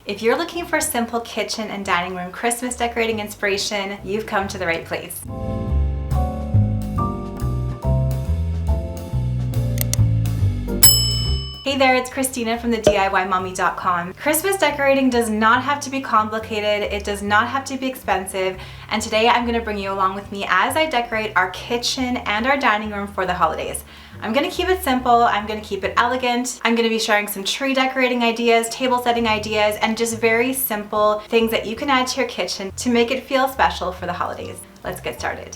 If you're looking for simple kitchen and dining room Christmas decorating inspiration, you've come to the right place. Hey there, it's Christina from the DIYmommy.com. Christmas decorating does not have to be complicated, it does not have to be expensive, and today I'm going to bring you along with me as I decorate our kitchen and our dining room for the holidays. I'm going to keep it simple, I'm going to keep it elegant, I'm going to be sharing some tree decorating ideas, table setting ideas, and just very simple things that you can add to your kitchen to make it feel special for the holidays. Let's get started.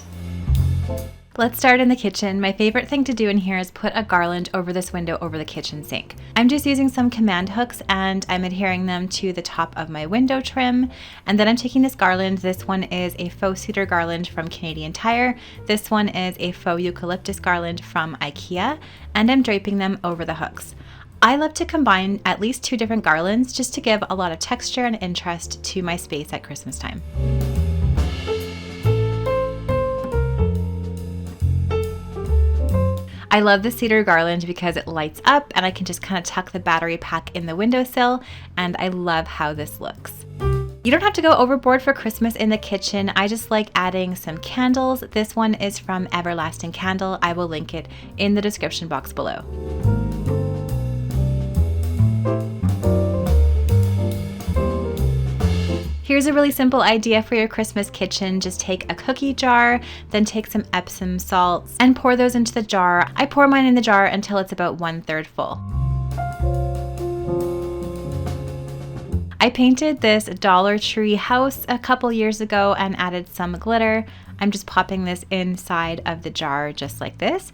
Let's start in the kitchen. My favorite thing to do in here is put a garland over this window over the kitchen sink. I'm just using some command hooks and I'm adhering them to the top of my window trim. And then I'm taking this garland. This one is a faux cedar garland from Canadian Tire. This one is a faux eucalyptus garland from IKEA. And I'm draping them over the hooks. I love to combine at least 2 different garlands just to give a lot of texture and interest to my space at Christmas time. I love the cedar garland because it lights up and I can just kind of tuck the battery pack in the windowsill, and I love how this looks. You don't have to go overboard for Christmas in the kitchen. I just like adding some candles. This one is from Everlasting Candle. I will link it in the description box below. Here's a really simple idea for your Christmas kitchen. Just take a cookie jar, then take some Epsom salts and pour those into the jar. I pour mine in the jar until it's about 1/3 full. I painted this Dollar Tree house a couple years ago and added some glitter. I'm just popping this inside of the jar just like this.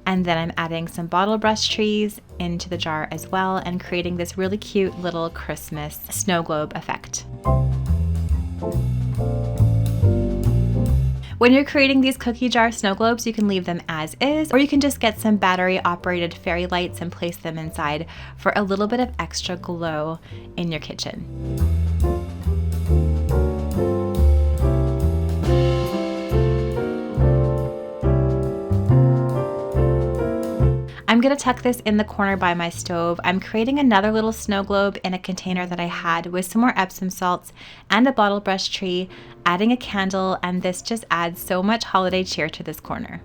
And then I'm adding some bottle brush trees into the jar as well and creating this really cute little Christmas snow globe effect. When you're creating these cookie jar snow globes, you can leave them as is, or you can just get some battery operated fairy lights and place them inside for a little bit of extra glow in your kitchen. I'm going to tuck this in the corner by my stove. I'm creating another little snow globe in a container that I had with some more Epsom salts and a bottle brush tree, adding a candle, and this just adds so much holiday cheer to this corner.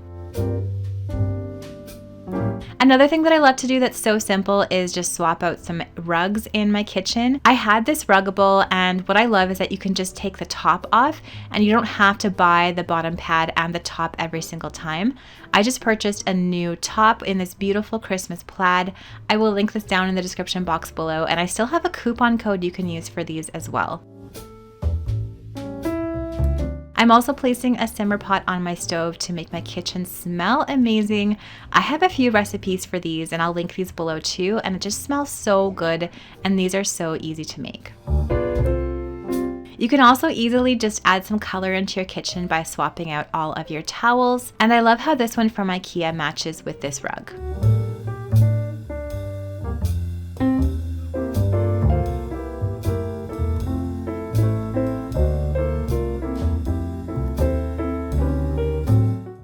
Another thing that I love to do that's so simple is just swap out some rugs in my kitchen. I had this ruggable, and what I love is that you can just take the top off and you don't have to buy the bottom pad and the top every single time. I just purchased a new top in this beautiful Christmas plaid. I will link this down in the description box below, and I still have a coupon code you can use for these as well. I'm also placing a simmer pot on my stove to make my kitchen smell amazing. I have a few recipes for these and I'll link these below too, and it just smells so good, and these are so easy to make. You can also easily just add some color into your kitchen by swapping out all of your towels, and I love how this one from IKEA matches with this rug.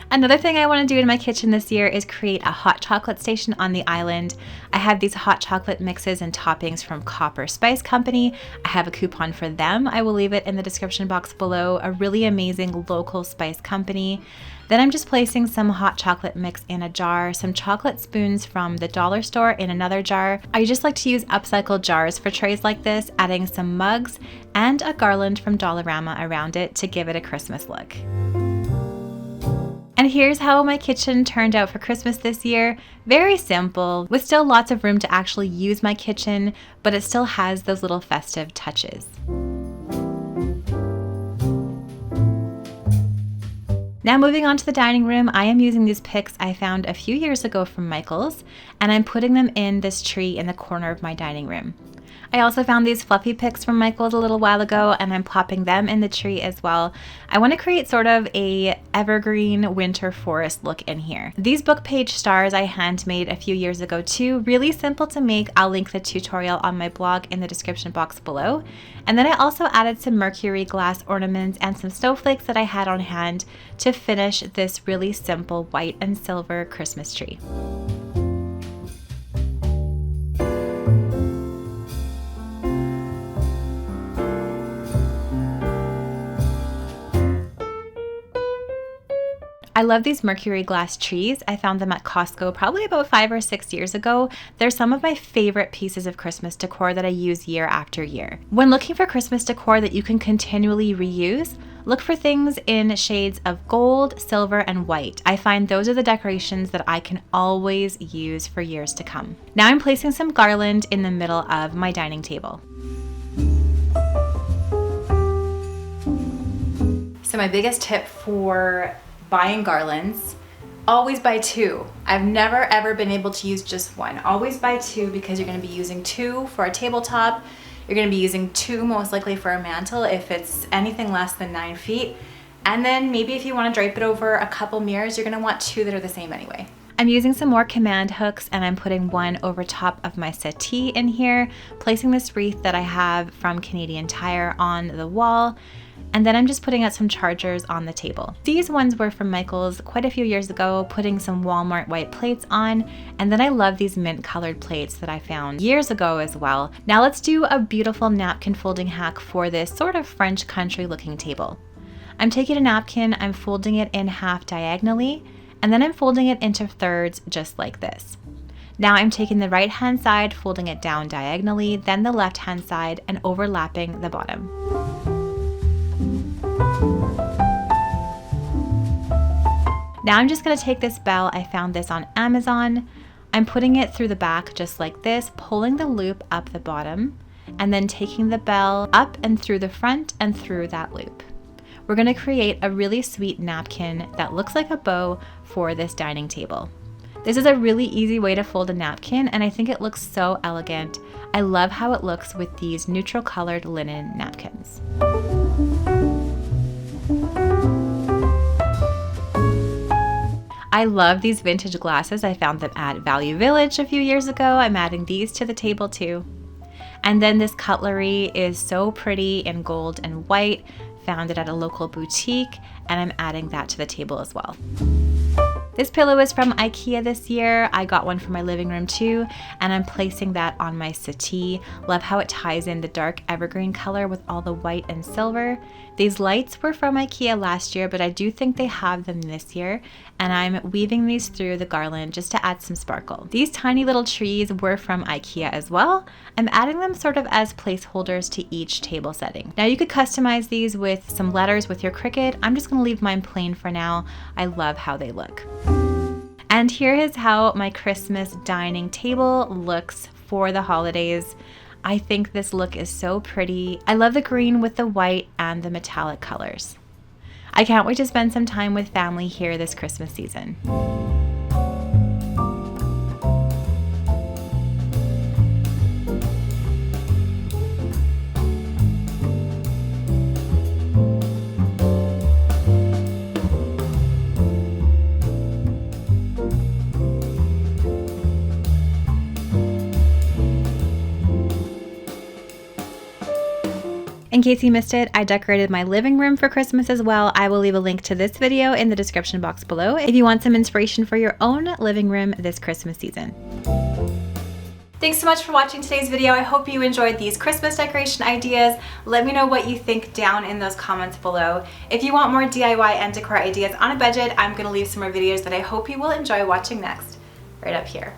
Another thing I want to do in my kitchen this year is create a hot chocolate station on the island. I have these hot chocolate mixes and toppings from Copper Spice Company. I have a coupon for them. I will leave it in the description box below. A really amazing local spice company. Then I'm just placing some hot chocolate mix in a jar, some chocolate spoons from the dollar store in another jar. I just like to use upcycled jars for trays like this, adding some mugs and a garland from Dollarama around it to give it a Christmas look. And here's how my kitchen turned out for Christmas this year. Very simple, with still lots of room to actually use my kitchen, but it still has those little festive touches. Now moving on to the dining room, I am using these picks I found a few years ago from Michael's, and I'm putting them in this tree in the corner of my dining room. I also found these fluffy picks from Michael's a little while ago, and I'm popping them in the tree as well. I want to create sort of a evergreen winter forest look in here. These book page stars I handmade a few years ago too, really simple to make. I'll link the tutorial on my blog in the description box below. And then I also added some mercury glass ornaments and some snowflakes that I had on hand to finish this really simple white and silver Christmas tree. I love these mercury glass trees. I found them at Costco probably about 5 or 6 years ago. They're some of my favorite pieces of Christmas decor that I use year after year. When looking for Christmas decor that you can continually reuse, look for things in shades of gold, silver, and white. I find those are the decorations that I can always use for years to come. Now I'm placing some garland in the middle of my dining table. So my biggest tip for buying garlands, always buy two. I've never ever been able to use just one. Always buy two because you're gonna be using two for a tabletop. You're gonna be using two most likely for a mantle if it's anything less than 9 feet. And then maybe if you wanna drape it over a couple mirrors, you're gonna want two that are the same anyway. I'm using some more command hooks and I'm putting one over top of my settee in here, placing this wreath that I have from Canadian Tire on the wall. And then I'm just putting out some chargers on the table. These ones were from Michael's quite a few years ago, putting some Walmart white plates on. And then I love these mint colored plates that I found years ago as well. Now let's do a beautiful napkin folding hack for this sort of French country looking table. I'm taking a napkin, I'm folding it in half diagonally, and then I'm folding it into thirds just like this. Now I'm taking the right hand side, folding it down diagonally, then the left hand side, and overlapping the bottom. Now I'm just going to take this bell, I found this on Amazon. I'm putting it through the back just like this, pulling the loop up the bottom, and then taking the bell up and through the front and through that loop. We're going to create a really sweet napkin that looks like a bow for this dining table. This is a really easy way to fold a napkin and I think it looks so elegant. I love how it looks with these neutral colored linen napkins. I love these vintage glasses. I found them at Value Village a few years ago. I'm adding these to the table too. And then this cutlery is so pretty in gold and white. Found it at a local boutique and I'm adding that to the table as well. This pillow is from IKEA this year. I got one for my living room too, and I'm placing that on my settee. Love how it ties in the dark evergreen color with all the white and silver. These lights were from IKEA last year, but I do think they have them this year, and I'm weaving these through the garland just to add some sparkle. These tiny little trees were from IKEA as well. I'm adding them sort of as placeholders to each table setting. Now you could customize these with some letters with your Cricut. I'm just gonna leave mine plain for now. I love how they look. And here is how my Christmas dining table looks for the holidays. I think this look is so pretty. I love the green with the white and the metallic colors. I can't wait to spend some time with family here this Christmas season. In case you missed it, I decorated my living room for Christmas as well. I will leave a link to this video in the description box below if you want some inspiration for your own living room this Christmas season. Thanks so much for watching today's video. I hope you enjoyed these Christmas decoration ideas. Let me know what you think down in those comments below. If you want more DIY and decor ideas on a budget, I'm gonna leave some more videos that I hope you will enjoy watching next, right up here.